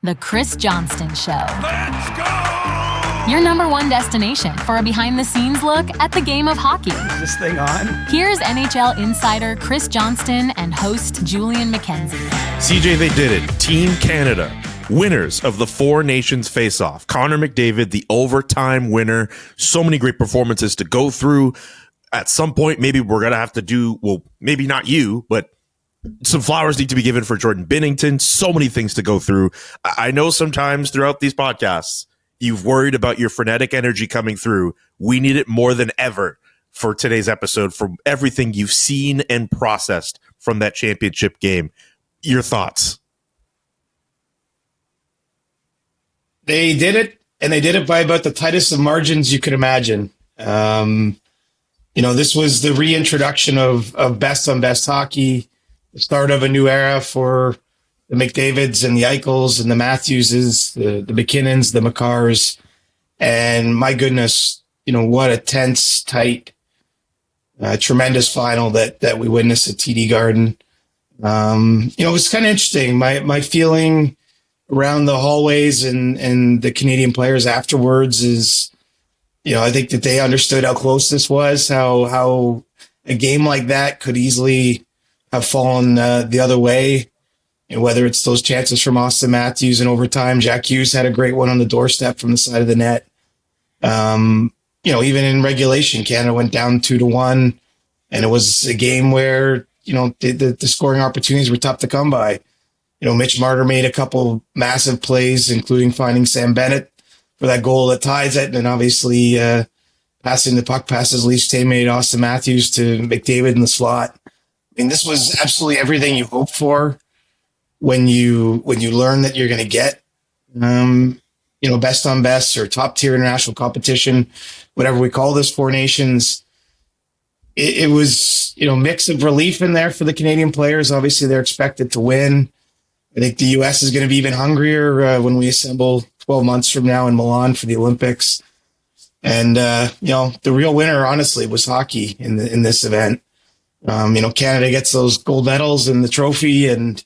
The Chris Johnston Show. Let's go! Your number one destination for a behind-the-scenes look at the game of hockey. Is this thing on? Here's NHL insider Chris Johnston and host Julian McKenzie. CJ, they did it. Team Canada, winners of the Four Nations Faceoff. Marner McDavid, the overtime winner. So many great performances to go through. At some point, maybe we're going to have to do, well, maybe not you, but some flowers need to be given for Jordan Binnington. So many things to go through. I know sometimes throughout these podcasts, you've worried about your frenetic energy coming through. We need it more than ever for today's episode, for everything you've seen and processed from that championship game. Your thoughts? They did it, and they did it by about the tightest of margins you could imagine. This was the reintroduction of best on best hockey, the start of a new era for the McDavids and the Eichels and the Matthewses, the McKinnons, the McCarrs. And my goodness, what a tense, tight, tremendous final that we witnessed at TD Garden. It was kind of interesting. My feeling around the hallways and the Canadian players afterwards is, I think that they understood how close this was, how a game like that could easily have fallen the other way. And whether it's those chances from Austin Matthews in overtime, Jack Hughes had a great one on the doorstep from the side of the net. Even in regulation, Canada went down 2-1, and it was a game where, the scoring opportunities were tough to come by. Mitch Marner made a couple massive plays, including finding Sam Bennett for that goal that ties it. And obviously, passing the puck past his Leafs teammate, Austin Matthews, to McDavid in the slot. I mean, this was absolutely everything you hope for when you learn that you're going to get, best on best or top tier international competition, whatever we call this, Four Nations. It was, mix of relief in there for the Canadian players. Obviously, they're expected to win. I think the U.S. is going to be even hungrier when we assemble 12 months from now in Milan for the Olympics. And, the real winner, honestly, was hockey in this event. Canada gets those gold medals and the trophy and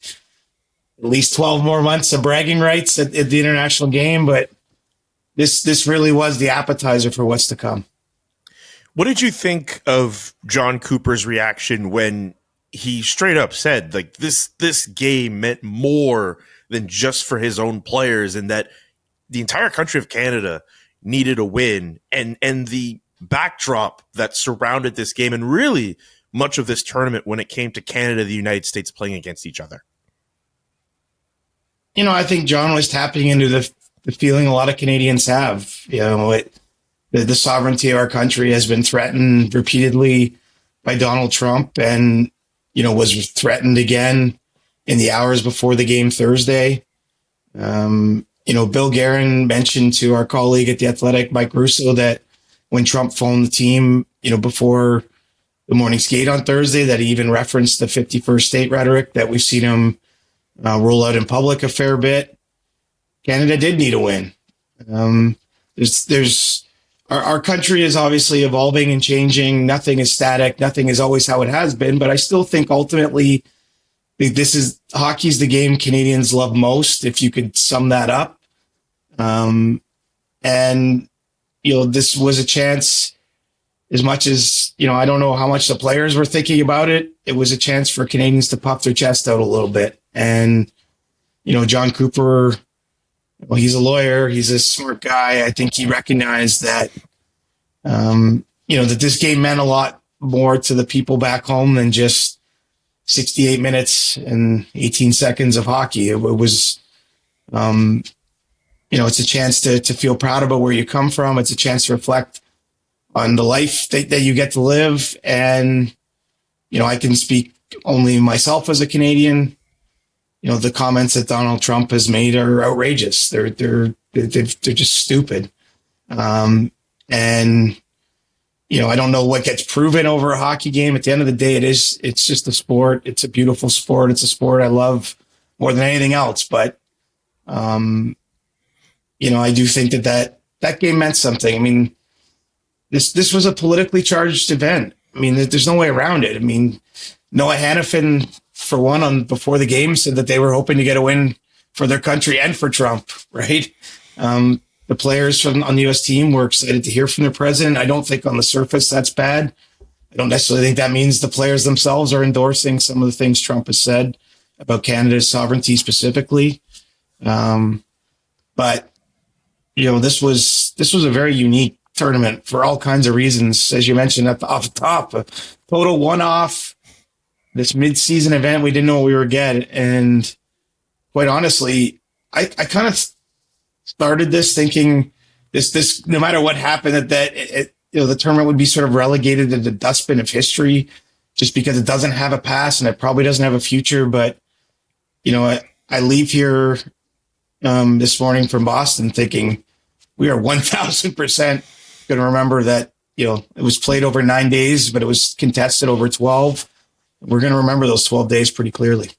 at least 12 more months of bragging rights at the international game. But this really was the appetizer for what's to come. What did you think of John Cooper's reaction when he straight up said, like, this game meant more than just for his own players, and that the entire country of Canada needed a win, and the backdrop that surrounded this game and really much of this tournament when it came to Canada, the United States playing against each other? I think John was tapping into the feeling a lot of Canadians have. The sovereignty of our country has been threatened repeatedly by Donald Trump, and was threatened again in the hours before the game Thursday. Bill Guerin mentioned to our colleague at The Athletic, Mike Russo, that when Trump phoned the team, before the morning skate on Thursday, that he even referenced the 51st state rhetoric that we've seen him roll out in public a fair bit. Canada did need a win. Our country is obviously evolving and changing. Nothing is static. Nothing is always how it has been. But I still think ultimately hockey's the game Canadians love most, if you could sum that up. This was a chance, as much as, I don't know how much the players were thinking about it. It was a chance for Canadians to puff their chest out a little bit. And, John Cooper, well, he's a lawyer. He's a smart guy. I think he recognized that, that this game meant a lot more to the people back home than just 68 minutes and 18 seconds of hockey. It was, it's a chance to feel proud about where you come from. It's a chance to reflect on the life that you get to live. And, I can speak only myself as a Canadian. The comments that Donald Trump has made are outrageous. They're just stupid. I don't know what gets proven over a hockey game. At the end of the day, it's just a sport. It's a beautiful sport. It's a sport I love more than anything else. But, I do think that game meant something. I mean, this was a politically charged event. I mean, there's no way around it. I mean, Noah Hannafin, for one, before the game, said that they were hoping to get a win for their country and for Trump, right? The players on the U.S. team were excited to hear from their president. I don't think on the surface that's bad. I don't necessarily think that means the players themselves are endorsing some of the things Trump has said about Canada's sovereignty specifically. But this was a very unique tournament for all kinds of reasons, as you mentioned off the top. A total one-off, this mid-season event we didn't know what we were getting, and quite honestly, I kind of started this thinking this no matter what happened that the tournament would be sort of relegated to the dustbin of history just because it doesn't have a past and it probably doesn't have a future. But I leave here this morning from Boston thinking we are 1,000% going to remember that it was played over 9 days, but it was contested over 12. We're going to remember those 12 days pretty clearly.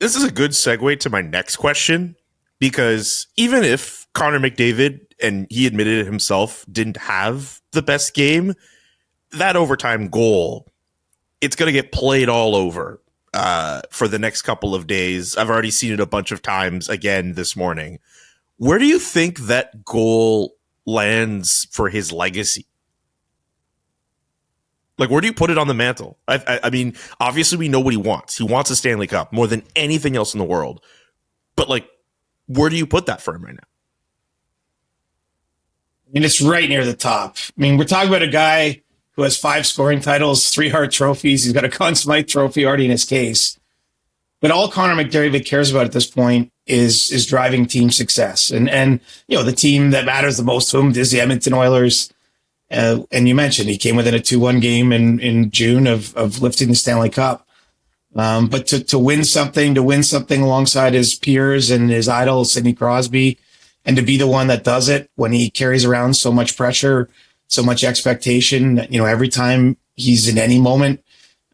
This is a good segue to my next question. Because even if Connor McDavid, and he admitted it himself, didn't have the best game, that overtime goal, it's going to get played all over for the next couple of days. I've already seen it a bunch of times again this morning. Where do you think that goal lands for his legacy? Like, where do you put it on the mantle? I mean, obviously we know what he wants. He wants a Stanley Cup more than anything else in the world. But where do you put that for him right now? I mean, it's right near the top. I mean, we're talking about a guy who has 5 scoring titles, 3 Hart trophies. He's got a Conn Smythe trophy already in his case. But all Connor McDavid cares about at this point is driving team success. And the team that matters the most to him is the Edmonton Oilers. And you mentioned he came within a 2-1 game in June of lifting the Stanley Cup. But to win something alongside his peers and his idol, Sidney Crosby, and to be the one that does it when he carries around so much pressure, so much expectation, every time he's in any moment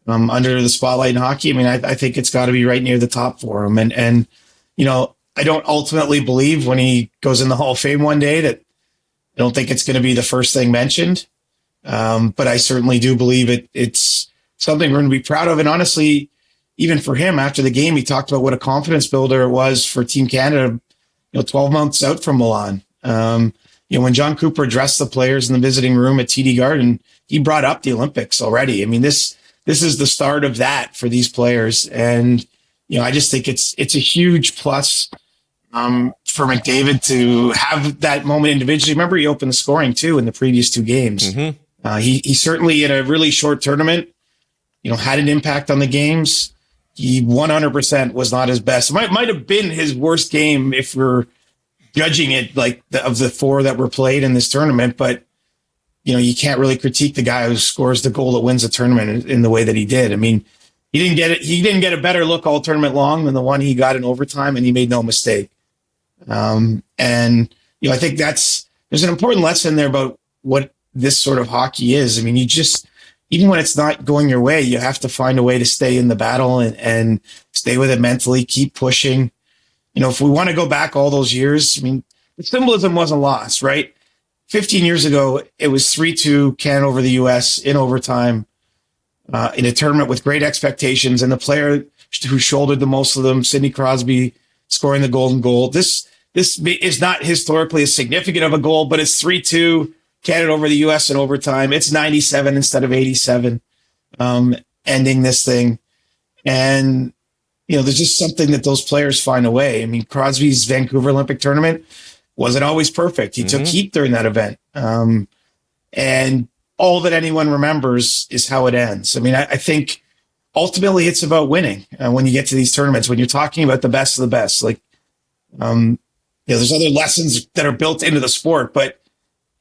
under the spotlight in hockey. I mean, I think it's got to be right near the top for him. And I don't ultimately believe when he goes in the Hall of Fame one day that I don't think it's going to be the first thing mentioned. But I certainly do believe it's something we're going to be proud of. And honestly, even for him after the game, he talked about what a confidence builder it was for Team Canada, 12 months out from Milan. When John Cooper addressed the players in the visiting room at TD Garden, he brought up the Olympics already. I mean, this is the start of that for these players. And, I just think it's a huge plus for McDavid to have that moment individually. Remember, he opened the scoring too in the previous 2 games. Mm-hmm. He certainly in a really short tournament, had an impact on the games. He 100% was not his best. It might have been his worst game if we're judging it of the 4 that were played in this tournament. But, you can't really critique the guy who scores the goal that wins the tournament in the way that he did. I mean, he didn't get a better look all tournament long than the one he got in overtime, and he made no mistake. And, I think there's an important lesson there about what this sort of hockey is. I mean, even when it's not going your way, you have to find a way to stay in the battle and stay with it mentally, keep pushing. If we want to go back all those years, I mean, the symbolism wasn't lost, right? 15 years ago, it was 3-2 Canada over the U.S. in overtime in a tournament with great expectations. And the player who shouldered the most of them, Sidney Crosby, scoring the golden goal. This is not historically as significant of a goal, but it's 3-2 Canada over the U.S. in overtime. It's 97 instead of 87, ending this thing. And, there's just something that those players find a way. I mean, Crosby's Vancouver Olympic tournament wasn't always perfect. He took heat during that event. And all that anyone remembers is how it ends. I mean, I think ultimately it's about winning when you get to these tournaments, when you're talking about the best of the best. There's other lessons that are built into the sport, but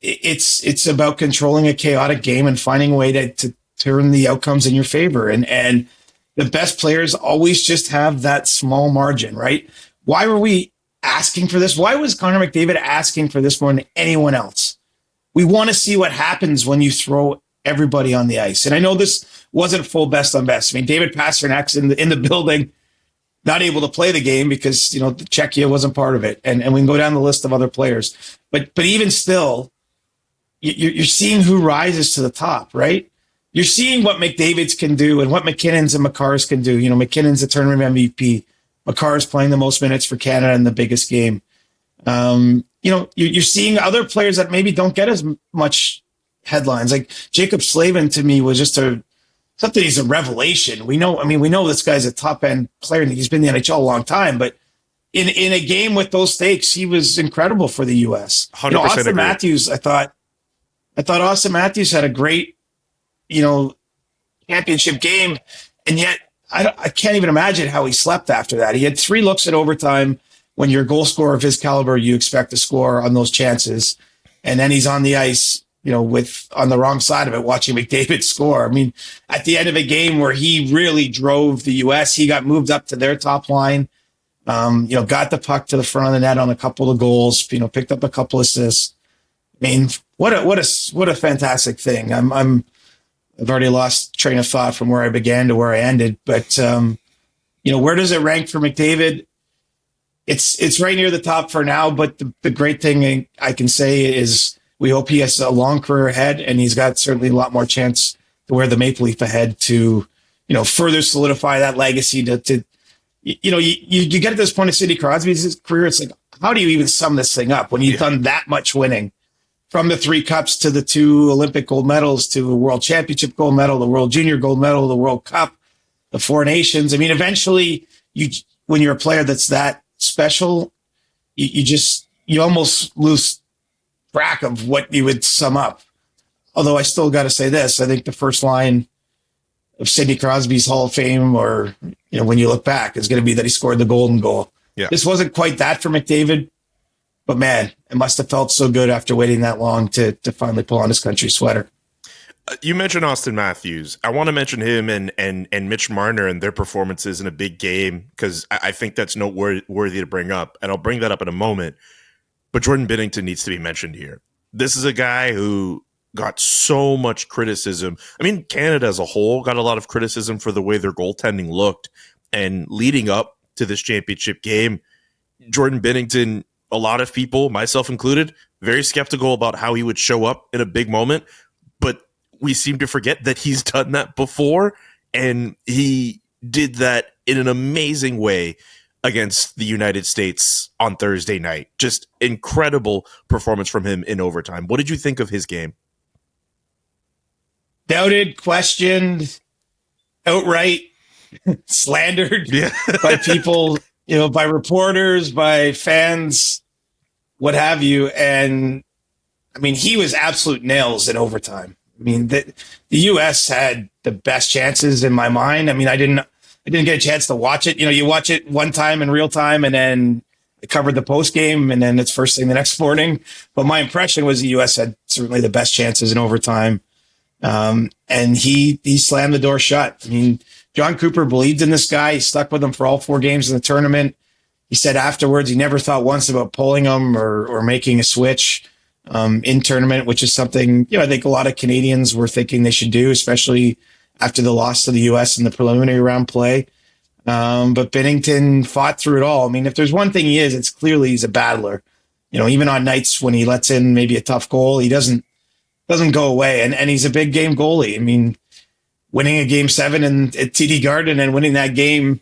it's about controlling a chaotic game and finding a way to turn the outcomes in your favor. And the best players always just have that small margin, right? Why were we asking for this? Why was Connor McDavid asking for this more than anyone else? We want to see what happens when you throw everybody on the ice. And I know this wasn't full best on best. I mean, David Pasternak's in the building, not able to play the game because, Czechia wasn't part of it. And we can go down the list of other players. But even still, you're seeing who rises to the top, right? You're seeing what McDavid's can do and what McKinnon's and Makar's can do. McKinnon's a tournament MVP. Makar's playing the most minutes for Canada in the biggest game. You're seeing other players that maybe don't get as much headlines. Like Jacob Slavin to me was just something. He's a revelation. We know this guy's a top end player and he's been in the NHL a long time, but in a game with those stakes, he was incredible for the U.S. 100% Austin agree. Matthews, I thought Austin Matthews had a great, championship game, and yet I can't even imagine how he slept after that. He had 3 looks at overtime. When you're a goal scorer of his caliber, you expect to score on those chances. And then he's on the ice, on the wrong side of it, watching McDavid score. I mean, at the end of a game where he really drove the U.S., he got moved up to their top line, got the puck to the front of the net on a couple of goals, picked up a couple assists. I mean, what a fantastic thing. I've already lost train of thought from where I began to where I ended, but where does it rank for McDavid? It's right near the top for now, but the great thing I can say is we hope he has a long career ahead, and he's got certainly a lot more chance to wear the Maple Leaf ahead to, further solidify that legacy you get to this point of Sidney Crosby's career. It's like, how do you even sum this thing up when you've done that much winning, from the 3 cups to the 2 Olympic gold medals to a world championship gold medal, the world junior gold medal, the World Cup, the 4 nations. I mean, eventually when you're a player that's that special, you almost lose track of what you would sum up. Although I still got to say this, I think the first line of Sidney Crosby's Hall of Fame, or when you look back, is going to be that he scored the golden goal. Yeah. This wasn't quite that for McDavid, but man, it must have felt so good after waiting that long to finally pull on his country sweater. You mentioned Austin Matthews. I want to mention him and Mitch Marner and their performances in a big game, because I think that's noteworthy to bring up, and I'll bring that up in a moment. But Jordan Binnington needs to be mentioned here. This is a guy who got so much criticism. I mean, Canada as a whole got a lot of criticism for the way their goaltending looked. And leading up to this championship game, Jordan Binnington, a lot of people, myself included, very skeptical about how he would show up in a big moment. But we seem to forget that he's done that before, and he did that in an amazing way against the United States on Thursday night. Just incredible performance from him in overtime. What did you think of his game? Doubted, questioned, outright slandered by people, by reporters, by fans, what have you. And I mean, he was absolute nails in overtime. I mean, the U.S. had the best chances in my mind. I mean, I didn't get a chance to watch it. You watch it one time in real time, and then I covered the post game, and then it's first thing the next morning. But my impression was the U.S. had certainly the best chances in overtime. And he slammed the door shut. I mean, John Cooper believed in this guy. He stuck with him for all 4 games in the tournament. He said afterwards he never thought once about pulling him or making a switch in tournament, which is something, I think a lot of Canadians were thinking they should do, especially after the loss to the U.S. in the preliminary round play. But Binnington fought through it all. I mean, if there's one thing he is, it's clearly he's a battler. Even on nights when he lets in maybe a tough goal, he doesn't go away. And he's a big game goalie. I mean, winning a game 7 at TD Garden and winning that game,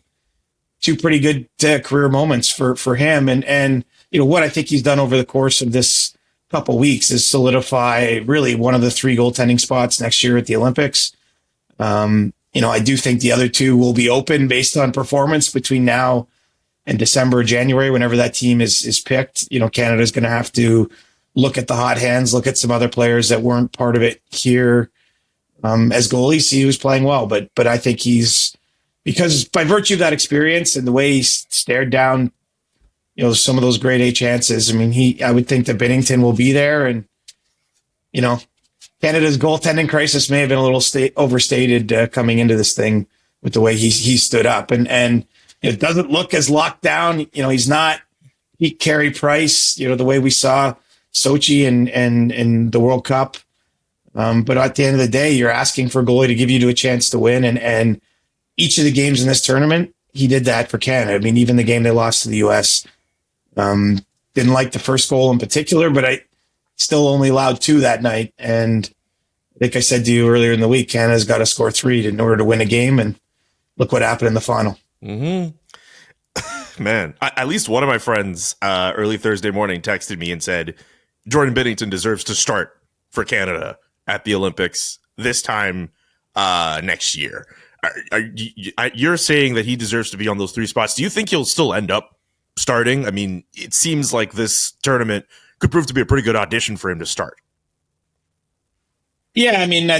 2 pretty good career moments for him. And what I think he's done over the course of this couple weeks is solidify really one of the 3 goaltending spots next year at the Olympics. I do think the other 2 will be open based on performance between now and December or January, whenever that team is picked. Canada's going to have to look at the hot hands, look at some other players that weren't part of it here as goalies, see who's playing well. But I think because by virtue of that experience and the way he stared down, some of those grade A chances, I mean, I would think that Binnington will be there. And, Canada's goaltending crisis may have been a little overstated coming into this thing with the way he stood up. And it doesn't look as locked down. He's not Pete Carey Price, the way we saw Sochi and the World Cup. But at the end of the day, you're asking for a goalie to give you a chance to win. And each of the games in this tournament, he did that for Canada. I mean, even the game they lost to the U.S., didn't like the first goal in particular, but I still only allowed 2 that night. And I think I said to you earlier in the week, Canada's got to score 3 in order to win a game. And look what happened in the final. Mm-hmm. Man, at least one of my friends early Thursday morning texted me and said Jordan Binnington deserves to start for Canada at the Olympics this time next year. You're saying that he deserves to be on those three spots. Do you think he'll still end up starting? I mean, it seems like this tournament could prove to be a pretty good audition for him to start. Yeah, I mean,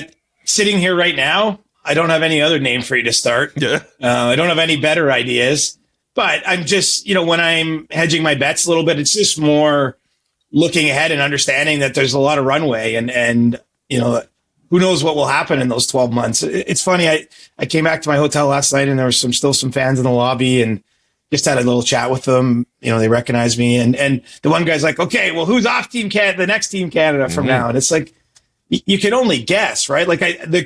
sitting here right now, I don't have any other name for you to start. Yeah. I don't have any better ideas. But I'm just, when I'm hedging my bets a little bit, it's just more looking ahead and understanding that there's a lot of runway and who knows what will happen in those 12 months. It's funny. I came back to my hotel last night and there was still some fans in the lobby and just had a little chat with them. They recognized me. And the one guy's like, okay, well, who's off Team Canada, the next Team Canada from now? And it's like, you can only guess, right? Like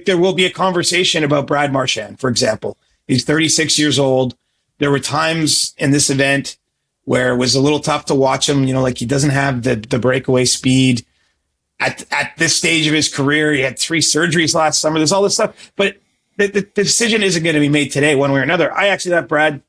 there will be a conversation about Brad Marchand, for example. He's 36 years old. There were times in this event where it was a little tough to watch him. Like he doesn't have the breakaway speed at this stage of his career. He had 3 surgeries last summer. There's all this stuff, but the decision isn't going to be made today, one way or another. I actually thought Brad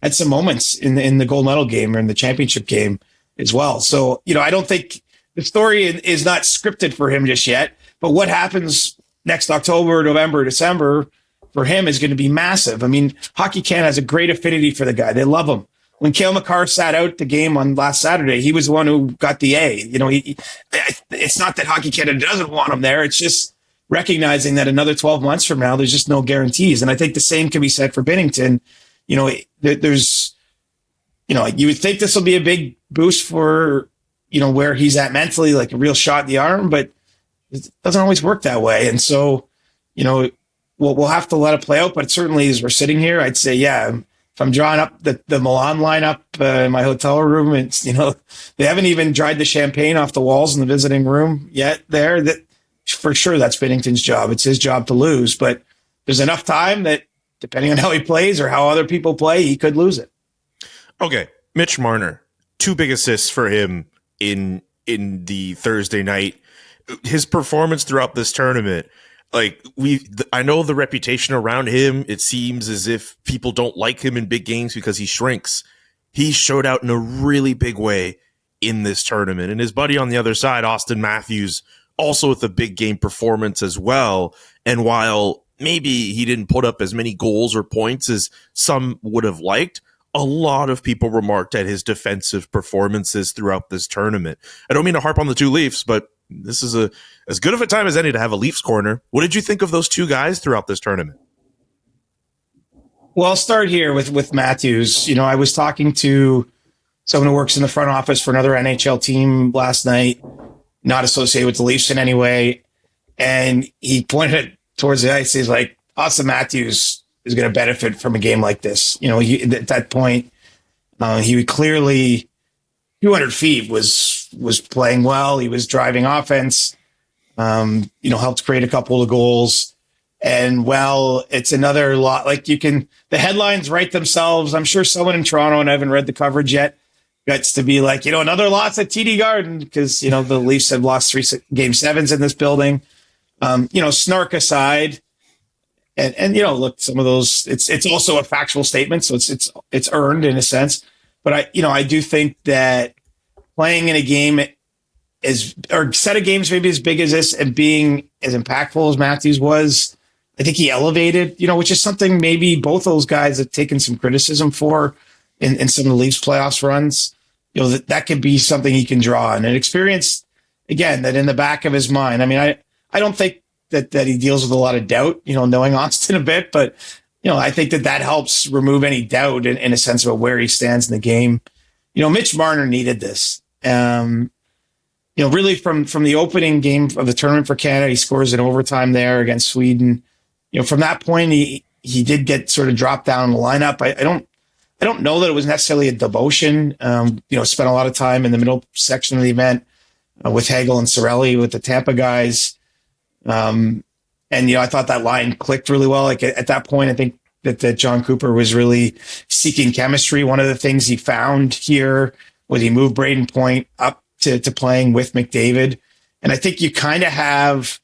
had some moments in the gold medal game or in the championship game as well. So, I don't think the story is not scripted for him just yet, but what happens next October, November, December for him is going to be massive. I mean, Hockey Canada has a great affinity for the guy. They love him. When Cale Makar sat out the game on last Saturday, he was the one who got the A. It's not that Hockey Canada doesn't want him there. It's just recognizing that another 12 months from now, there's just no guarantees. And I think the same can be said for Binnington. There's, you would think this will be a big boost for, where he's at mentally, like a real shot in the arm, but it doesn't always work that way. And so, we'll have to let it play out. But certainly as we're sitting here, I'd say, yeah, if I'm drawing up the Milan lineup in my hotel room, it's, they haven't even dried the champagne off the walls in the visiting room yet there. That for sure, that's Binnington's job. It's his job to lose. But there's enough time that depending on how he plays or how other people play, he could lose it. Okay. Mitch Marner, 2 big assists for him in the Thursday night. His performance throughout this tournament, I know the reputation around him. It seems as if people don't like him in big games because he shrinks. He showed out in a really big way in this tournament. And his buddy on the other side, Austin Matthews, also with a big game performance as well. And while maybe he didn't put up as many goals or points as some would have liked, a lot of people remarked at his defensive performances throughout this tournament. I don't mean to harp on the 2 Leafs, but this is as good of a time as any to have a Leafs corner. What did you think of those 2 guys throughout this tournament? Well, I'll start here with Matthews. I was talking to someone who works in the front office for another NHL team last night, not associated with the Leafs in any way. And he pointed towards the ice. He's like, Austin Matthews is going to benefit from a game like this. At that point, he would clearly 200 feet was playing well. He was driving offense, helped create a couple of goals. And it's another lot. The headlines write themselves. I'm sure someone in Toronto, and I haven't read the coverage yet, gets to be like, another loss at TD Garden because, the Leafs have lost 3 game 7s in this building. Snark aside, and look, some of those, it's also a factual statement. So it's earned in a sense. But I do think that playing in a game or set of games maybe as big as this and being as impactful as Matthews was, I think he elevated, which is something maybe both those guys have taken some criticism for in some of the Leafs playoffs runs. That could be something he can draw on and experience again, that in the back of his mind. I mean, I don't think that he deals with a lot of doubt, knowing Austin a bit, but I think that helps remove any doubt in a sense about where he stands in the game. Mitch Marner needed this. Really from the opening game of the tournament for Canada, he scores in overtime there against Sweden. From that point, he did get sort of dropped down in the lineup. I don't know that it was necessarily a demotion. Spent a lot of time in the middle section of the event with Hagel and Cirelli with the Tampa guys. And I thought that line clicked really well. At that point, I think that John Cooper was really seeking chemistry. One of the things he found here was he moved Braden Point up to playing with McDavid. And I think you kind of have,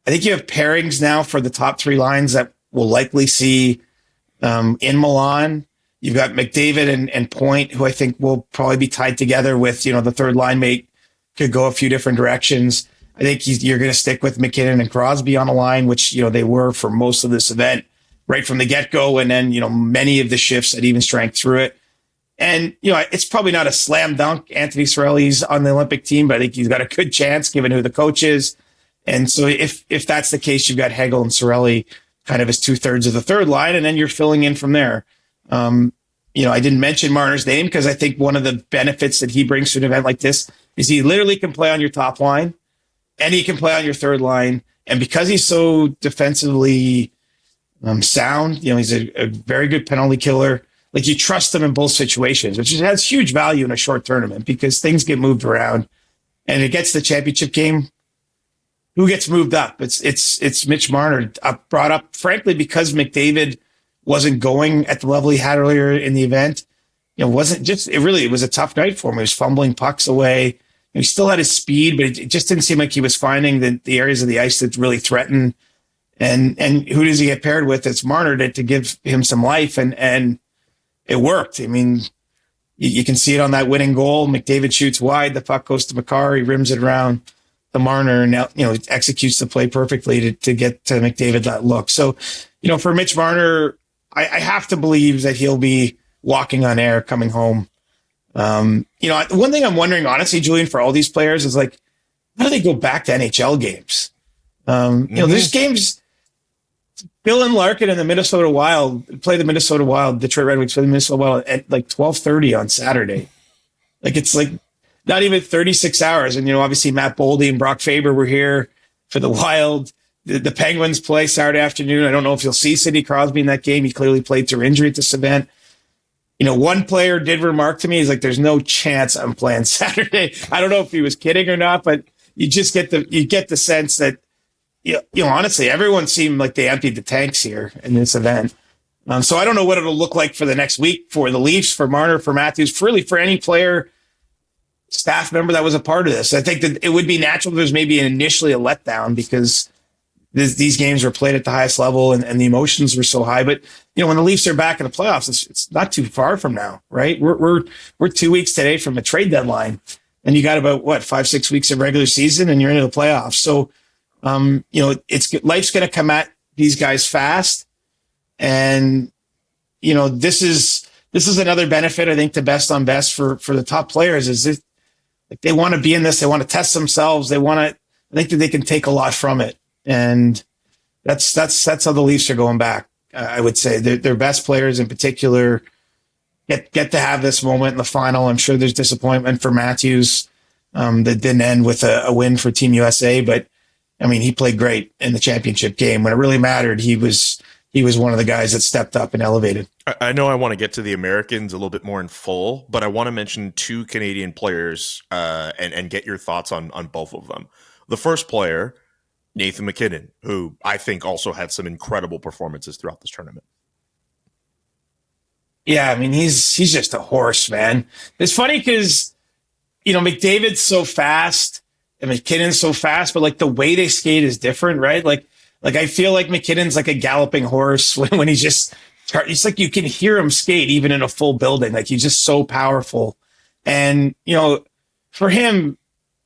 you have pairings now for the top 3 lines that we'll likely see in Milan. You've got McDavid and Point, who I think will probably be tied together with, the third line mate could go a few different directions. I think you're going to stick with McKinnon and Crosby on a line, which, they were for most of this event right from the get-go. And then, many of the shifts at even strength through it. And, it's probably not a slam dunk. Anthony Cirelli's on the Olympic team, but I think he's got a good chance given who the coach is. And so if that's the case, you've got Hagel and Cirelli kind of as 2/3 of the third line, and then you're filling in from there. I didn't mention Marner's name because I think one of the benefits that he brings to an event like this is he literally can play on your top line and he can play on your third line. And because he's so defensively sound, he's a very good penalty killer. Like, you trust him in both situations, which has huge value in a short tournament because things get moved around, and it gets the championship game. Who gets moved up? It's Mitch Marner, brought up, frankly, because McDavid wasn't going at the level he had earlier in the event. It was a tough night for him. He was fumbling pucks away. He still had his speed, but it just didn't seem like he was finding the areas of the ice that really threaten. And who does he get paired with? It's Marner to give him some life, and it worked. I mean, you can see it on that winning goal. McDavid shoots wide, the puck goes to Makar, he rims it around the Marner, and executes the play perfectly to get to McDavid that look. So, for Mitch Marner, I have to believe that he'll be walking on air coming home. One thing I'm wondering, honestly, Julian, for all these players is, like, how do they go back to NHL games? There's games. Bill and Larkin and the Minnesota Wild play the Minnesota Wild. Detroit Red Wings play the Minnesota Wild at like 12:30 on Saturday. Like, it's like not even 36 hours. And, obviously Matt Boldy and Brock Faber were here for the Wild. The Penguins play Saturday afternoon. I don't know if you'll see Sidney Crosby in that game. He clearly played through injury at this event. One player did remark to me, he's like, there's no chance I'm playing Saturday. I don't know if he was kidding or not, but you just get the sense that, honestly, everyone seemed like they emptied the tanks here in this event. So I don't know what it'll look like for the next week for the Leafs, for Marner, for Matthews, for any player, staff member that was a part of this. I think that it would be natural if there's maybe initially a letdown because these games were played at the highest level and the emotions were so high. But, when the Leafs are back in the playoffs, it's not too far from now, right? We're 2 weeks today from a trade deadline, and you got about 5-6 weeks of regular season and you're into the playoffs. So, life's going to come at these guys fast. And, this is another benefit, I think, to best on best for the top players is this, like, they want to be in this. They want to test themselves. I think that they can take a lot from it. And that's how the Leafs are going back. I would say their best players in particular get to have this moment in the final. I'm sure there's disappointment for Matthews that didn't end with a win for Team USA, but I mean, he played great in the championship game. When it really mattered, he was one of the guys that stepped up and elevated. I know I want to get to the Americans a little bit more in full, but I want to mention two Canadian players and get your thoughts on both of them. The first player, Nathan MacKinnon, who I think also had some incredible performances throughout this tournament. Yeah, I mean, he's just a horse, man. It's funny because, McDavid's so fast and McKinnon's so fast, but like the way they skate is different, right? Like I feel like McKinnon's like a galloping horse when it's like you can hear him skate even in a full building. Like, he's just so powerful. And, for him,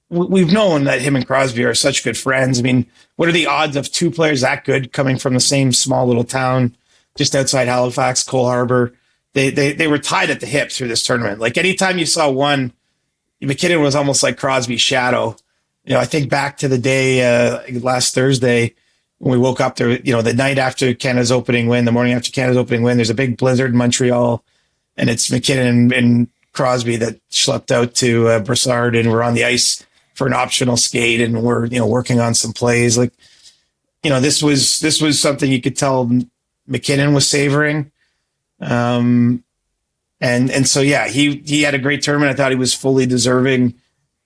we've known that him and Crosby are such good friends. I mean, what are the odds of two players that good coming from the same small little town just outside Halifax, Cole Harbour? They were tied at the hip through this tournament. Like, anytime you saw one, McKinnon was almost like Crosby's shadow. I think back to the day last Thursday when we woke up there, the night after Canada's opening win, the morning after Canada's opening win, there's a big blizzard in Montreal, and it's McKinnon and Crosby that schlepped out to Brassard, and we're on the ice for an optional skate, and we're working on some plays. Like, this was something you could tell McKinnon was savoring. And so, yeah, he had a great tournament. I thought he was fully deserving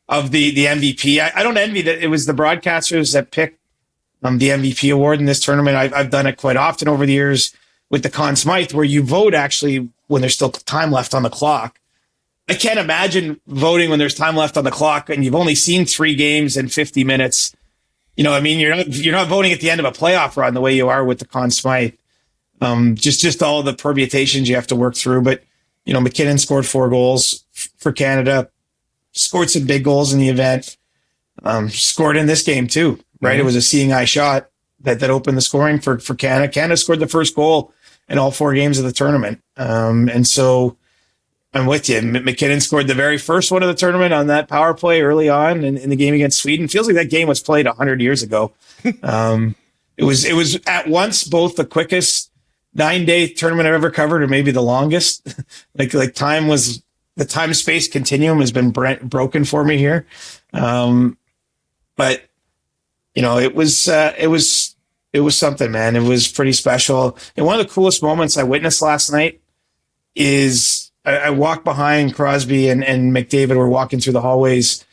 of the MVP. I don't envy that it was the broadcasters that picked the MVP award in this tournament. I've done it quite often over the years with the Conn Smythe, where you vote actually when there's still time left on the clock. I can't imagine voting when there's time left on the clock and you've only seen 3 games in 50 minutes. You're not voting at the end of a playoff run the way you are with the Conn Smythe. Just all the permutations you have to work through. But, McKinnon scored 4 goals for Canada, scored some big goals in the event, scored in this game too, right? Mm-hmm. It was a seeing eye shot that opened the scoring for Canada. Canada scored the first goal in all 4 games of the tournament. And so I'm with you. McKinnon scored the very first one of the tournament on that power play early on in the game against Sweden. Feels like that game was played 100 years ago. It was at once both the quickest 9-day tournament I've ever covered, or maybe the longest. like the time space continuum has been broken for me here. But it was something, man. It was pretty special. And one of the coolest moments I witnessed last night is I walked behind Crosby and McDavid were walking through the hallways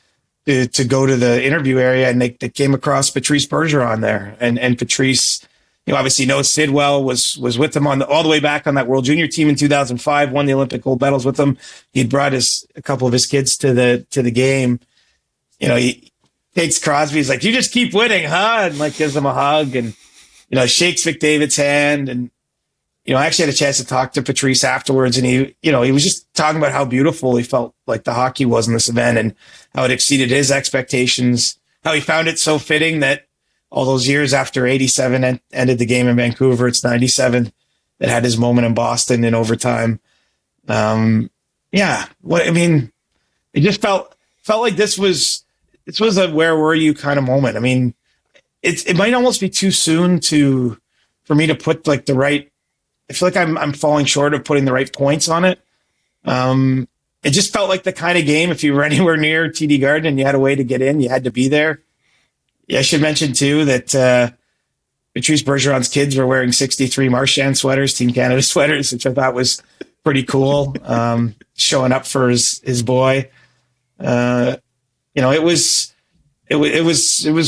to go to the interview area, and they came across Patrice Bergeron there. And Patrice, obviously knows Sid well, was with them all the way back on that World Junior team in 2005, won the Olympic gold medals with them. He'd brought a couple of his kids to the game. He takes Crosby. He's like, "You just keep winning, huh?" And gives him a hug and, shakes McDavid's hand. And, I actually had a chance to talk to Patrice afterwards, and he was just talking about how beautiful he felt like the hockey was in this event and how it exceeded his expectations, how he found it so fitting that all those years after 87 ended the game in Vancouver, it's 97 that had his moment in Boston in overtime. It just felt like this was a where were you kind of moment. I mean, it might almost be too soon for me to put the right. I feel like I'm falling short of putting the right points on it. It just felt like the kind of game, if you were anywhere near TD Garden and you had a way to get in, you had to be there. Yeah, I should mention too that Patrice Bergeron's kids were wearing 63 Marchand sweaters, Team Canada sweaters, which I thought was pretty cool. Showing up for his boy. It was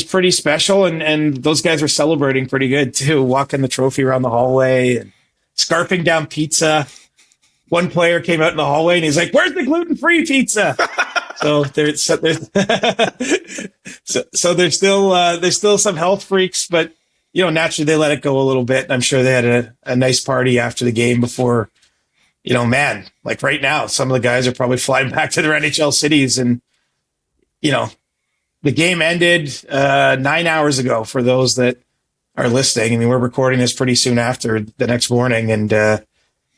pretty special, and those guys were celebrating pretty good too, walking the trophy around the hallway and scarfing down pizza. One player came out in the hallway and he's like, "Where's the gluten-free pizza?" So there's still some health freaks, but naturally they let it go a little bit. And I'm sure they had a nice party after the game before, right now, some of the guys are probably flying back to their NHL cities, and the game ended 9 hours ago for those that are listening. I mean, we're recording this pretty soon after the next morning, and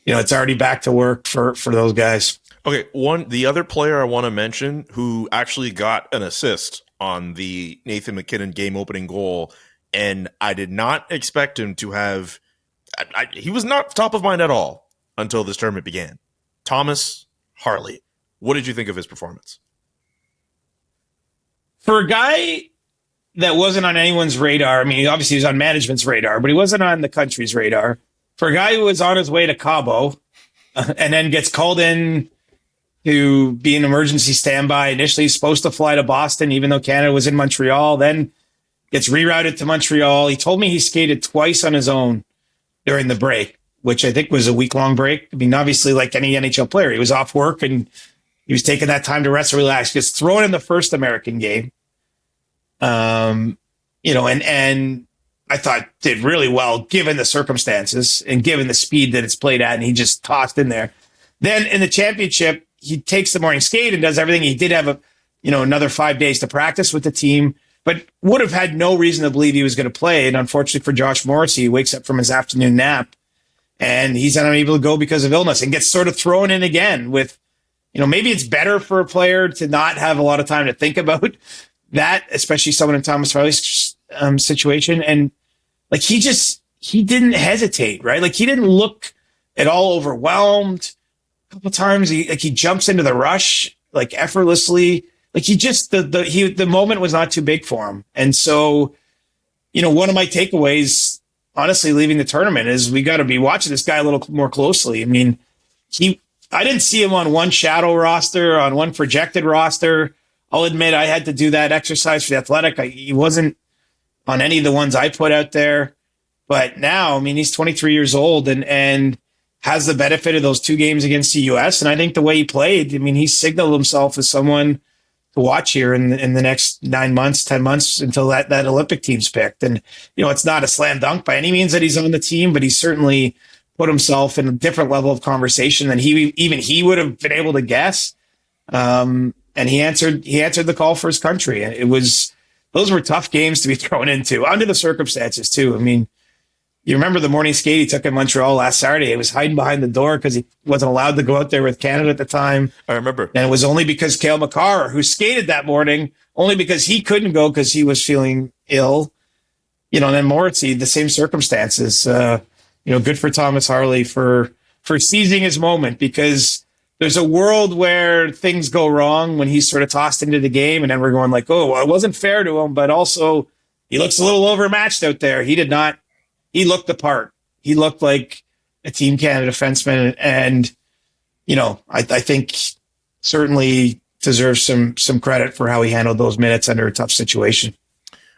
it's already back to work for those guys. Okay, the other player I want to mention who actually got an assist on the Nathan McKinnon game opening goal, and I did not expect him to have. He was not top of mind at all until this tournament began. Thomas Harley. What did you think of his performance? For a guy that wasn't on anyone's radar, I mean, obviously he was on management's radar, but he wasn't on the country's radar. For a guy who was on his way to Cabo and then gets called in to be an emergency standby. Initially, he's supposed to fly to Boston, even though Canada was in Montreal, then gets rerouted to Montreal. He told me he skated twice on his own during the break, which I think was a week-long break. I mean, obviously, like any NHL player, he was off work and he was taking that time to rest and relax. Gets thrown in the first American game. And I thought did really well given the circumstances and given the speed that it's played at, and he just tossed in there. Then in the championship, he takes the morning skate and does everything. He did have another 5 days to practice with the team, but would have had no reason to believe he was going to play. And unfortunately for Josh Morrissey, he wakes up from his afternoon nap and he's unable to go because of illness and gets sort of thrown in again with, maybe it's better for a player to not have a lot of time to think about that, especially someone in Thomas Harley's situation. And he didn't hesitate, right? Like he didn't look at all overwhelmed. A couple times he jumps into the rush like effortlessly. Like he just the moment was not too big for him. And so, one of my takeaways, honestly, leaving the tournament is we got to be watching this guy a little more closely. I mean, I didn't see him on one shadow roster, on one projected roster. I'll admit I had to do that exercise for the Athletic. He wasn't on any of the ones I put out there. But now, I mean, he's 23 years old and has the benefit of those 2 games against the U.S. And I think the way he played, I mean, he signaled himself as someone to watch here in the next 9 months, 10 months until that Olympic team's picked. And, it's not a slam dunk by any means that he's on the team, but he's certainly put himself in a different level of conversation than he would have been able to guess. And he answered the call for his country. And those were tough games to be thrown into under the circumstances too. I mean, you remember the morning skate he took in Montreal last Saturday. He was hiding behind the door because he wasn't allowed to go out there with Canada at the time. I remember. And it was only because Cale Makar, who skated that morning, only because he couldn't go because he was feeling ill. And then Moritzy, the same circumstances. Good for Thomas Harley for seizing his moment, because there's a world where things go wrong when he's sort of tossed into the game, and then we're going like, oh, well, it wasn't fair to him, but also he looks a little overmatched out there. He did not. He looked the part. He looked like a Team Canada defenseman, and I think certainly deserves some credit for how he handled those minutes under a tough situation.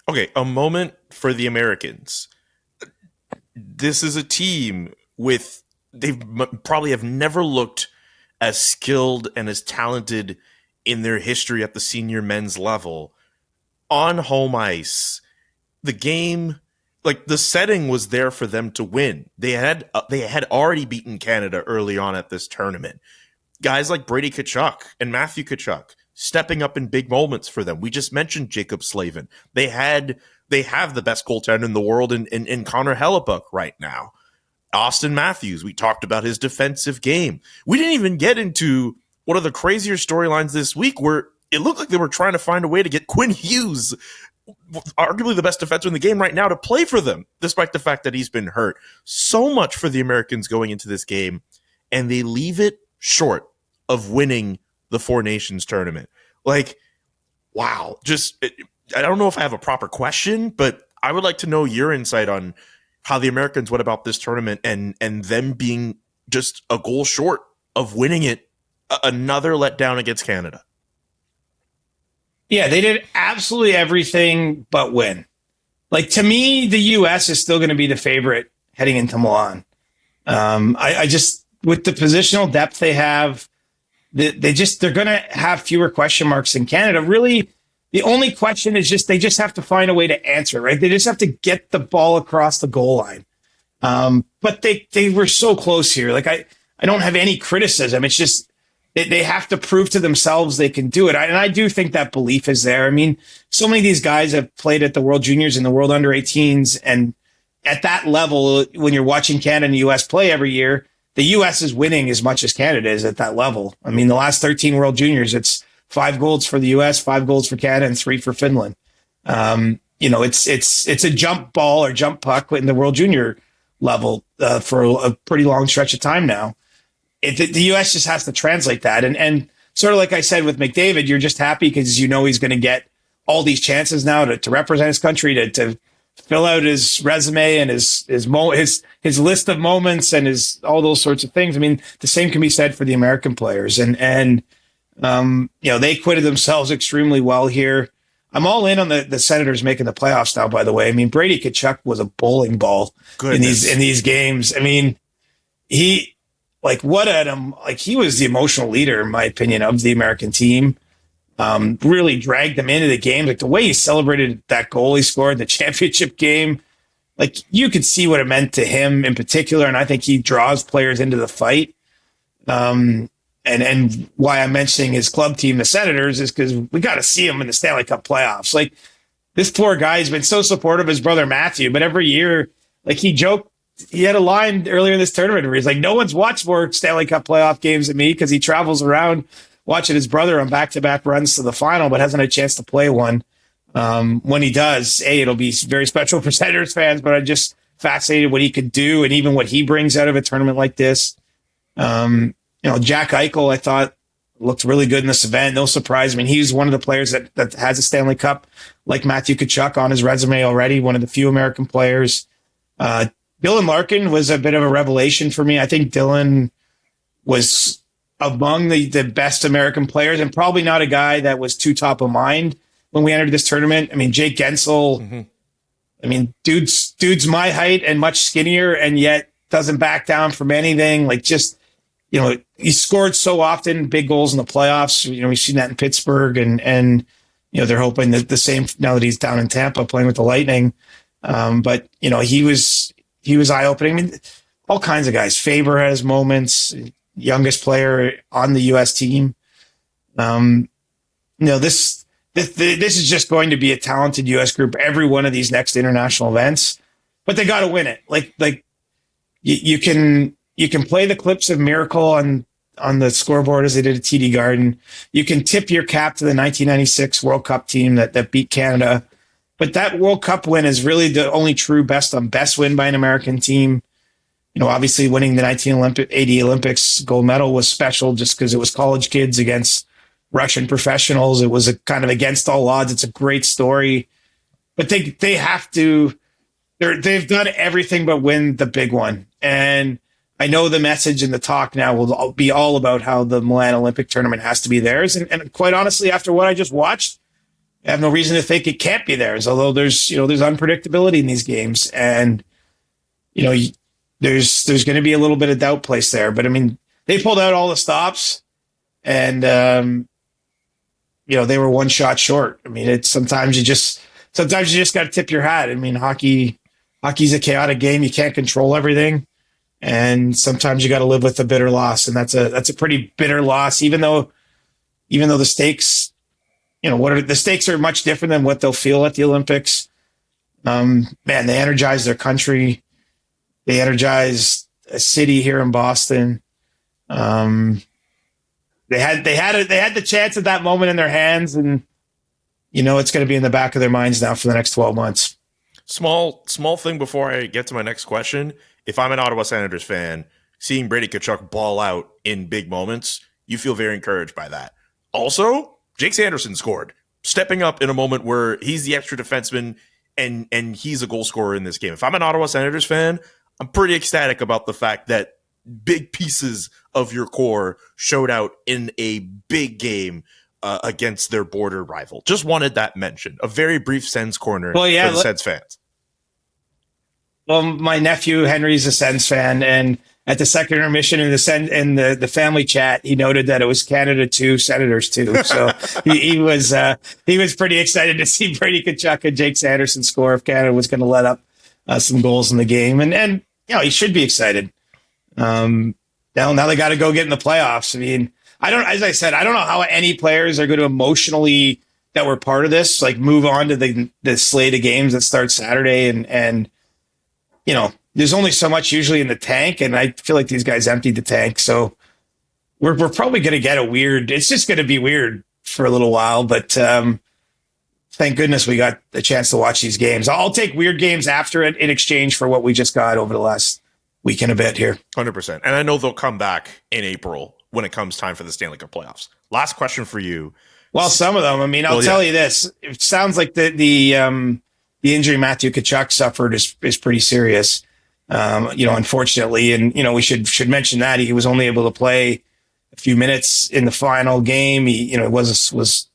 Okay, a moment for the Americans. This is a team they probably have never looked as skilled and as talented in their history at the senior men's level. On home ice, the game, like the setting was there for them to win. They had already beaten Canada early on at this tournament. Guys like Brady Tkachuk and Matthew Tkachuk stepping up in big moments for them. We just mentioned Jacob Slavin. They have the best goaltender in the world in Connor Hellebuyck right now. Austin Matthews, we talked about his defensive game. We didn't even get into one of the crazier storylines this week where it looked like they were trying to find a way to get Quinn Hughes, arguably the best defenseman in the game right now, to play for them, despite the fact that he's been hurt. So much for the Americans going into this game, and they leave it short of winning the Four Nations tournament. Like, wow. I don't know if I have a proper question, but I would like to know your insight on how the Americans went about this tournament and them being just a goal short of winning it. Another letdown against Canada. Yeah, they did absolutely everything but win. Like, to me, the U.S. is still going to be the favorite heading into Milan. I just, with the positional depth they have, they're going to have fewer question marks than Canada. Really, the only question is they just have to find a way to answer, right? They just have to get the ball across the goal line. But they were so close here. Like, I don't have any criticism. It's just, they have to prove to themselves they can do it. And I do think that belief is there. I mean, so many of these guys have played at the World Juniors and the World Under 18s. And at that level, when you're watching Canada and the U.S. play every year, the U.S. is winning as much as Canada is at that level. I mean, the last 13 World Juniors, it's 5 goals for the U.S., 5 goals for Canada, and 3 for Finland. It's a jump ball or jump puck in the World Junior level for a pretty long stretch of time now. The U.S. just has to translate that. And sort of like I said with McDavid, you're just happy because he's going to get all these chances now to represent his country, to fill out his resume and his list of moments and all those sorts of things. I mean, the same can be said for the American players. And they acquitted themselves extremely well here. I'm all in on the Senators making the playoffs now, by the way. I mean, Brady Tkachuk was a bowling ball in these games. I mean, he was the emotional leader, in my opinion, of the American team. Really dragged them into the game. Like, the way he celebrated that goal he scored in the championship game, like, you could see what it meant to him in particular. And I think he draws players into the fight. And why I'm mentioning his club team, the Senators, is because we got to see him in the Stanley Cup playoffs. Like, this poor guy has been so supportive of his brother Matthew, but every year, like, he joked, he had a line earlier in this tournament where he's like, no one's watched more Stanley Cup playoff games than me, because he travels around watching his brother on back-to-back runs to the final, but hasn't had a chance to play one. When he does, it'll be very special for Senators fans, but I'm just fascinated what he could do and even what he brings out of a tournament like this. Jack Eichel, I thought, looked really good in this event. No surprise. I mean, he's one of the players that has a Stanley Cup, like Matthew Tkachuk, on his resume already, one of the few American players. Dylan Larkin was a bit of a revelation for me. I think Dylan was among the best American players, and probably not a guy that was too top of mind when we entered this tournament. I mean, Jake Gensel, I mean, dude's my height and much skinnier, and yet doesn't back down from anything. Like, just, he scored so often big goals in the playoffs. We've seen that in Pittsburgh, and they're hoping that the same now that he's down in Tampa playing with the Lightning. But he was eye-opening. I mean, all kinds of guys. Faber has moments, youngest player on the U.S. team. This is just going to be a talented U.S. group every one of these next international events, but they got to win it. Like you can play the clips of Miracle on the scoreboard as they did at TD Garden. You can tip your cap to the 1996 World Cup team that beat Canada, but that World Cup win is really the only true best on best win by an American team. Obviously winning the 1980 Olympics gold medal was special just because it was college kids against Russian professionals. It was a kind of against all odds. It's a great story, but they have to. They've done everything but win the big one. And I know the message and the talk now will be all about how the Milan Olympic tournament has to be theirs. And quite honestly, after what I just watched, I have no reason to think it can't be theirs. Although there's unpredictability in these games, and there's going to be a little bit of doubt placed there. But I mean, they pulled out all the stops, and they were one shot short. I mean, sometimes you just got to tip your hat. I mean, hockey's a chaotic game. You can't control everything, and sometimes you got to live with a bitter loss, and that's a pretty bitter loss. Even though the stakes, the stakes are much different than what they'll feel at the Olympics. Man, they energized their country. They energized a city here in Boston. They had the chance at that moment in their hands, and it's going to be in the back of their minds now for the next 12 months. Small thing before I get to my next question. If I'm an Ottawa Senators fan, seeing Brady Tkachuk ball out in big moments, you feel very encouraged by that. Also, Jake Sanderson scored, stepping up in a moment where he's the extra defenseman and he's a goal scorer in this game. If I'm an Ottawa Senators fan, I'm pretty ecstatic about the fact that big pieces of your core showed out in a big game against their border rival. Just wanted that mentioned. A very brief Sens corner for the Sens fans. Well, my nephew Henry's a Sens fan, and at the second intermission in the family chat, he noted that it was Canada 2, Senators 2. So he was pretty excited to see Brady Tkachuk and Jake Sanderson score if Canada was going to let up some goals in the game, and he should be excited. Now they got to go get in the playoffs. I mean, as I said, I don't know how any players are going to emotionally that were part of this, like move on to the slate of games that starts Saturday, and there's only so much usually in the tank, and I feel like these guys emptied the tank, so we're probably going to get it's just going to be weird for a little while, but thank goodness we got the chance to watch these games. I'll take weird games after it in exchange for what we just got over the last week and a bit here. 100%. And I know they'll come back in April when it comes time for the Stanley Cup playoffs. Last question for you. Well, some of them. I mean, I'll tell you this. It sounds like the injury Matthew Tkachuk suffered is pretty serious, unfortunately. And, we should mention that he was only able to play a few minutes in the final game. He, was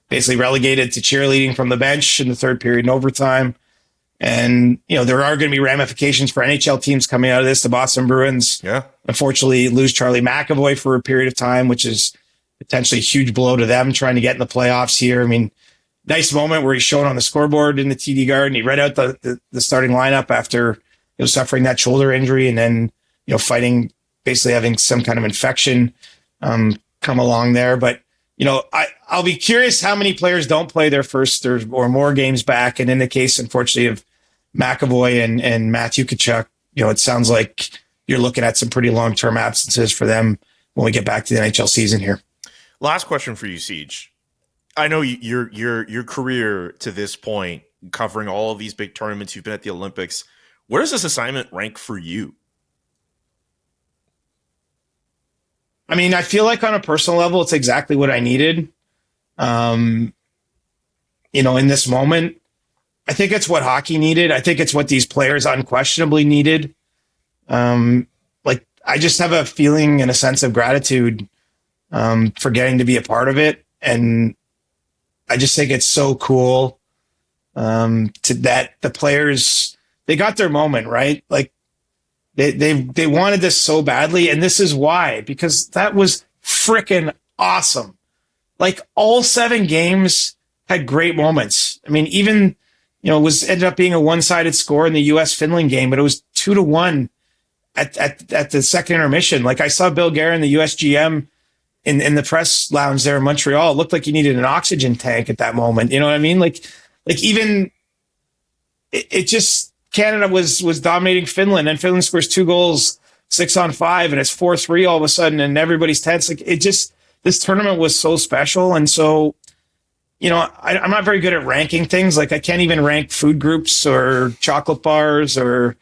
basically relegated to cheerleading from the bench in the third period in overtime. And, there are going to be ramifications for NHL teams coming out of this. The Boston Bruins, unfortunately, lose Charlie McAvoy for a period of time, which is potentially a huge blow to them trying to get in the playoffs here. I mean, nice moment where he's shown on the scoreboard in the TD Garden. He read out the starting lineup after suffering that shoulder injury and then, fighting, basically having some kind of infection come along there. But, I'll be curious how many players don't play their first or more games back. And in the case, unfortunately, of McAvoy and Matthew Tkachuk, it sounds like you're looking at some pretty long-term absences for them when we get back to the NHL season here. Last question for you, Siege. I know your career to this point, covering all of these big tournaments, you've been at the Olympics. Where does this assignment rank for you? I mean, I feel like on a personal level, it's exactly what I needed. In this moment, I think it's what hockey needed. I think it's what these players unquestionably needed. I just have a feeling and a sense of gratitude for getting to be a part of it. And I just think it's so cool that the players, they got their moment, right? Like they wanted this so badly. And this is why, because that was freaking awesome. Like all 7 games had great moments. I mean, even, it ended up being a one-sided score in the US Finland game, but it was 2-1 at the second intermission. Like I saw Bill Guerin, the USGM, in the press lounge there in Montreal. It looked like he needed an oxygen tank at that moment. You know what I mean? Like even it just, Canada was dominating Finland, and Finland scores 2 goals, 6-on-5, and it's 4-3 all of a sudden, and everybody's tense. Like this tournament was so special. And so, I'm not very good at ranking things. Like I can't even rank food groups or chocolate bars or,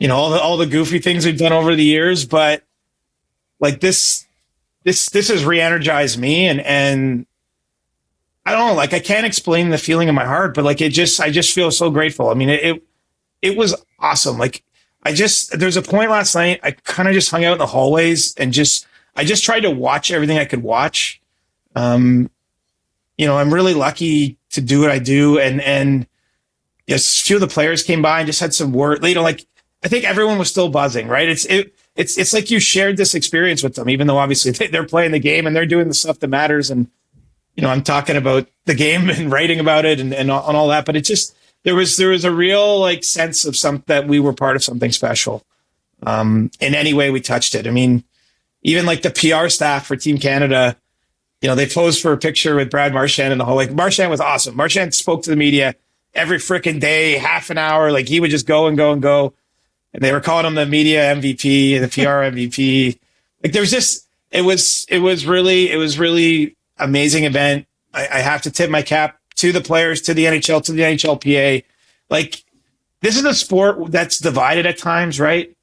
all the goofy things we've done over the years. But like this has re-energized me, and I don't know, like I can't explain the feeling in my heart, but like I just feel so grateful. I mean, it was awesome. Like there's a point last night, I kind of just hung out in the hallways and I just tried to watch everything I could watch. I'm really lucky to do what I do. And yes, a few of the players came by and just had some word, like I think everyone was still buzzing, right? It's like you shared this experience with them, even though obviously they're playing the game and they're doing the stuff that matters. And, I'm talking about the game and writing about it and all that, but it just, there was a real like sense of that we were part of something special. In any way we touched it. I mean, even like the PR staff for Team Canada, they posed for a picture with Brad Marchand in the hallway. Marchand was awesome. Marchand spoke to the media every freaking day, half an hour. Like he would just go and go and go. And they were calling him the media MVP, the PR MVP. Like there was just, it was really amazing event. I have to tip my cap to the players, to the NHL, to the NHLPA. Like this is a sport that's divided at times, right?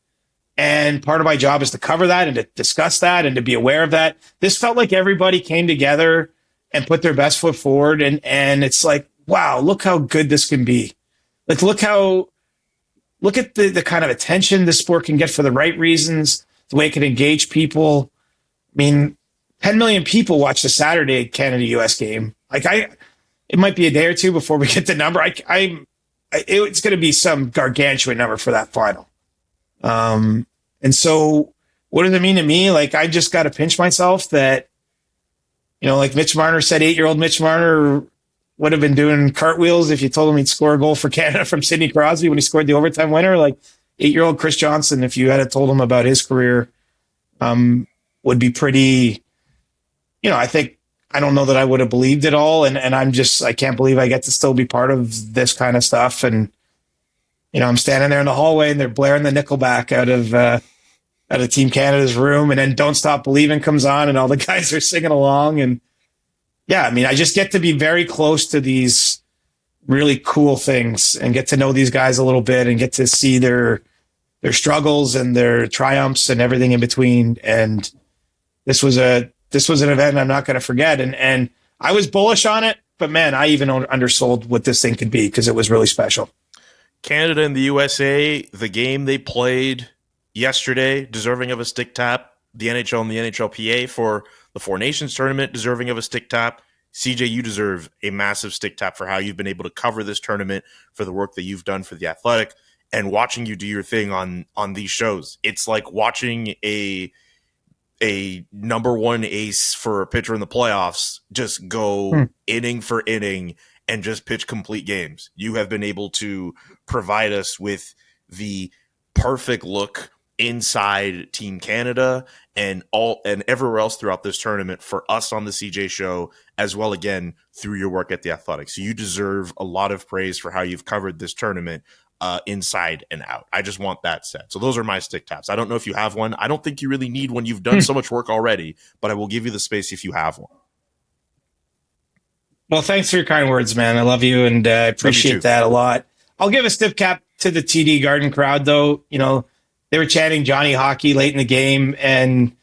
And part of my job is to cover that and to discuss that and to be aware of that. This felt like everybody came together and put their best foot forward. And it's like, wow, look how good this can be. Like, look at the kind of attention this sport can get for the right reasons, the way it can engage people. I mean, 10 million people watch the Saturday Canada-US game. Like it might be a day or two before we get the number. It's going to be some gargantuan number for that final. And so what does it mean to me? Like, I just got to pinch myself that, like Mitch Marner said, 8-year-old Mitch Marner would have been doing cartwheels if you told him he'd score a goal for Canada from Sidney Crosby when he scored the overtime winner. Like 8-year-old Chris Johnston, if you had told him about his career, would be pretty, I don't know that I would have believed it all. And I can't believe I get to still be part of this kind of stuff. And, I'm standing there in the hallway and they're blaring the Nickelback out of Team Canada's room. And then Don't Stop Believing comes on and all the guys are singing along. And yeah, I mean, I just get to be very close to these really cool things and get to know these guys a little bit and get to see their struggles and their triumphs and everything in between. And this was an event I'm not going to forget. And I was bullish on it, but man, I even undersold what this thing could be because it was really special. Canada and the USA, the game they played yesterday, deserving of a stick tap. The NHL and the NHLPA for the Four Nations tournament, deserving of a stick tap. CJ, you deserve a massive stick tap for how you've been able to cover this tournament, for the work that you've done for The Athletic, and watching you do your thing on these shows. It's like watching a number one ace for a pitcher in the playoffs just go inning for inning and just pitch complete games. You have been able to provide us with the perfect look inside Team Canada and everywhere else throughout this tournament for us on the CJ show, as well, again, through your work at The Athletic. So you deserve a lot of praise for how you've covered this tournament inside and out. I just want that said. So those are my stick taps. I don't know if you have one. I don't think you really need one. You've done so much work already, but I will give you the space if you have one. Well, thanks for your kind words, man. I love you, and I appreciate that a lot. I'll give a stiff cap to the TD Garden crowd, though. They were chanting Johnny Hockey late in the game, and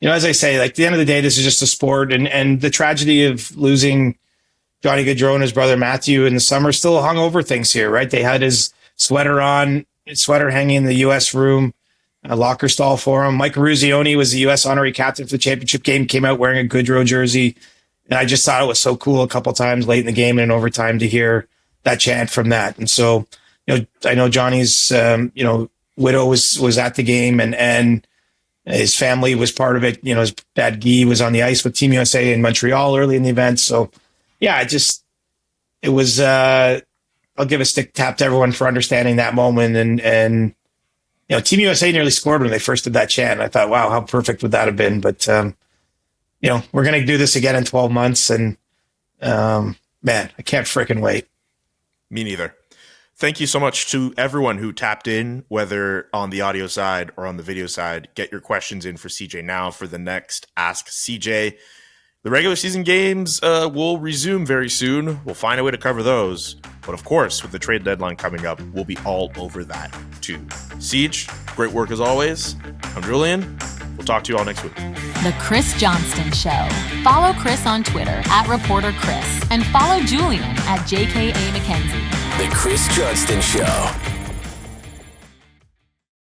as I say, like, at the end of the day, this is just a sport, and the tragedy of losing Johnny Gaudreau and his brother Matthew in the summer still hung over things here, right? They had his sweater hanging in the U.S. room, a locker stall for him. Mike Ruzioni was the U.S. honorary captain for the championship game, came out wearing a Gaudreau jersey. And I just thought it was so cool a couple times late in the game and in overtime to hear that chant from that. And so, I know Johnny's, widow was at the game and his family was part of it. His dad Guy was on the ice with Team USA in Montreal early in the event. So yeah, it was, I'll give a stick tap to everyone for understanding that moment and Team USA nearly scored when they first did that chant. I thought, wow, how perfect would that have been? But, we're going to do this again in 12 months. And, man, I can't freaking wait. Me neither. Thank you so much to everyone who tapped in, whether on the audio side or on the video side. Get your questions in for CJ now for the next Ask CJ. The regular season games will resume very soon. We'll find a way to cover those. But of course, with the trade deadline coming up, we'll be all over that too. Siege, great work as always. I'm Julian. We'll talk to you all next week. The Chris Johnston Show. Follow Chris on Twitter @ReporterChris and follow Julian @JKA Mackenzie. The Chris Johnston Show.